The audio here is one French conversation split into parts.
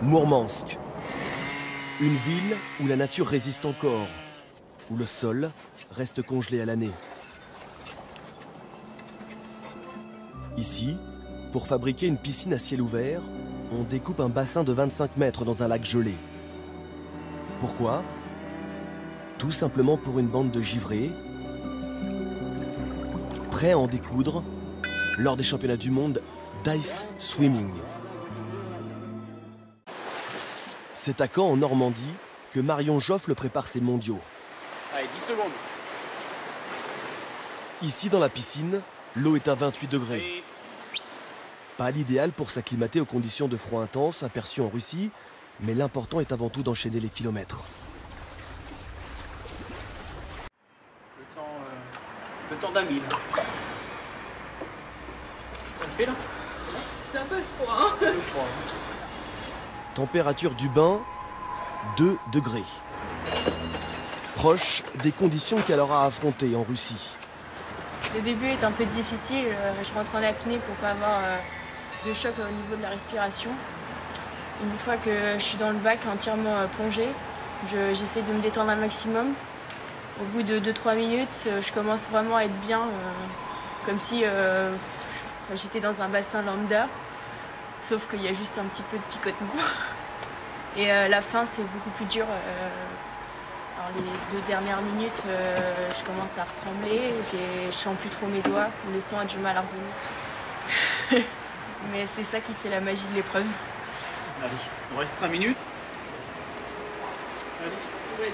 Mourmansk. Une ville où la nature résiste encore, où le sol reste congelé à l'année. Ici, pour fabriquer une piscine à ciel ouvert, on découpe un bassin de 25 mètres dans un lac gelé. Pourquoi? Tout simplement pour une bande de givrés, prêts à en découdre lors des championnats du monde d'ice swimming. C'est à Caen, en Normandie, que Marion Joffle prépare ses mondiaux. Allez, 10 secondes. Ici, dans la piscine, l'eau est à 28 degrés. Pas l'idéal pour s'acclimater aux conditions de froid intense aperçues en Russie, mais l'important est avant tout d'enchaîner les kilomètres. Le temps d'un mille. Ça le fait là? C'est un peu froid, hein. Un peu froid. Température du bain, 2 degrés. Proche des conditions qu'elle aura affrontées en Russie. Le début est un peu difficile. Je rentre en apnée pour pas avoir de choc au niveau de la respiration. Une fois que je suis dans le bac entièrement plongée, j'essaie de me détendre un maximum. Au bout de 2-3 minutes, je commence vraiment à être bien, comme si j'étais dans un bassin lambda, sauf qu'il y a juste un petit peu de picotement. Et la fin, c'est beaucoup plus dur. Alors les 2 dernières minutes, je commence à retrembler, je sens plus trop mes doigts, le sang a du mal à revenir. Mais c'est ça qui fait la magie de l'épreuve. Allez, il nous reste 5 minutes. Allez.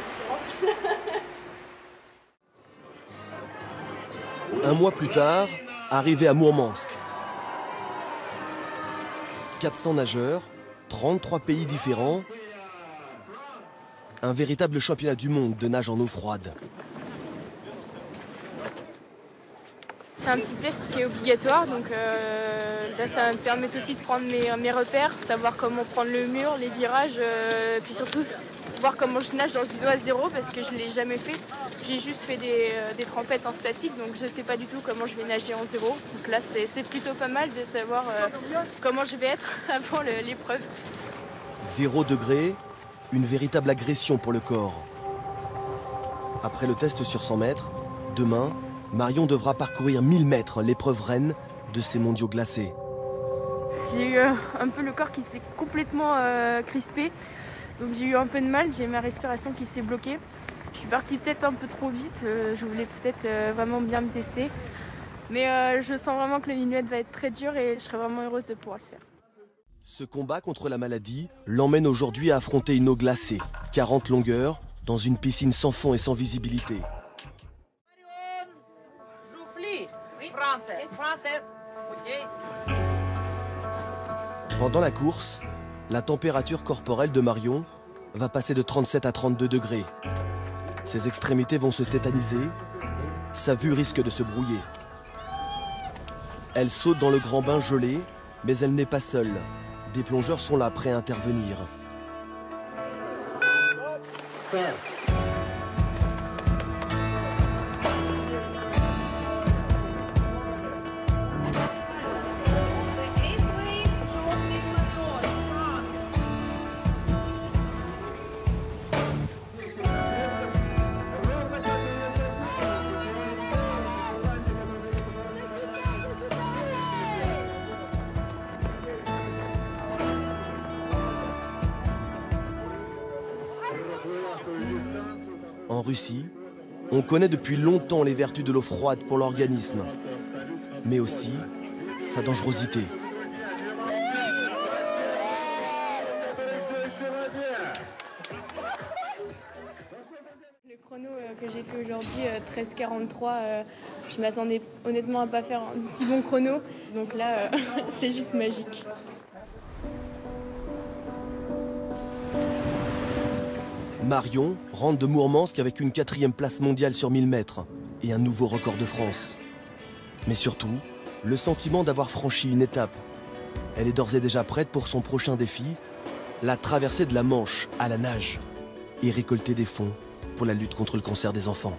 Un mois plus tard, arrivé à Mourmansk. 400 nageurs, 33 pays différents. Un véritable championnat du monde de nage en eau froide. C'est un petit test qui est obligatoire, donc là ça va me permettre aussi de prendre mes repères, savoir comment prendre le mur, les virages, puis surtout voir comment je nage dans une eau à zéro parce que je ne l'ai jamais fait. J'ai juste fait des trempettes en statique, donc je ne sais pas du tout comment je vais nager en zéro. Donc là c'est plutôt pas mal de savoir comment je vais être avant l'épreuve. 0 degré, une véritable agression pour le corps. Après le test sur 100 mètres, demain, Marion devra parcourir 1000 mètres, l'épreuve reine de ces mondiaux glacés. J'ai eu un peu le corps qui s'est complètement crispé, donc j'ai eu un peu de mal, j'ai ma respiration qui s'est bloquée. Je suis partie peut-être un peu trop vite, je voulais peut-être vraiment bien me tester. Mais je sens vraiment que le 1000 mètres va être très dur et je serai vraiment heureuse de pouvoir le faire. Ce combat contre la maladie l'emmène aujourd'hui à affronter une eau glacée, 40 longueurs, dans une piscine sans fond et sans visibilité. Pendant la course, la température corporelle de Marion va passer de 37 à 32 degrés. Ses extrémités vont se tétaniser, sa vue risque de se brouiller. Elle saute dans le grand bain gelé, mais elle n'est pas seule. Des plongeurs sont là, prêts à intervenir. En Russie, on connaît depuis longtemps les vertus de l'eau froide pour l'organisme, mais aussi sa dangerosité. Le chrono que j'ai fait aujourd'hui, 13,43, je m'attendais honnêtement à pas faire un si bon chrono, donc là c'est juste magique. Marion rentre de Mourmansk avec une 4e place mondiale sur 1000 mètres et un nouveau record de France. Mais surtout, le sentiment d'avoir franchi une étape. Elle est d'ores et déjà prête pour son prochain défi, la traversée de la Manche à la nage et récolter des fonds pour la lutte contre le cancer des enfants.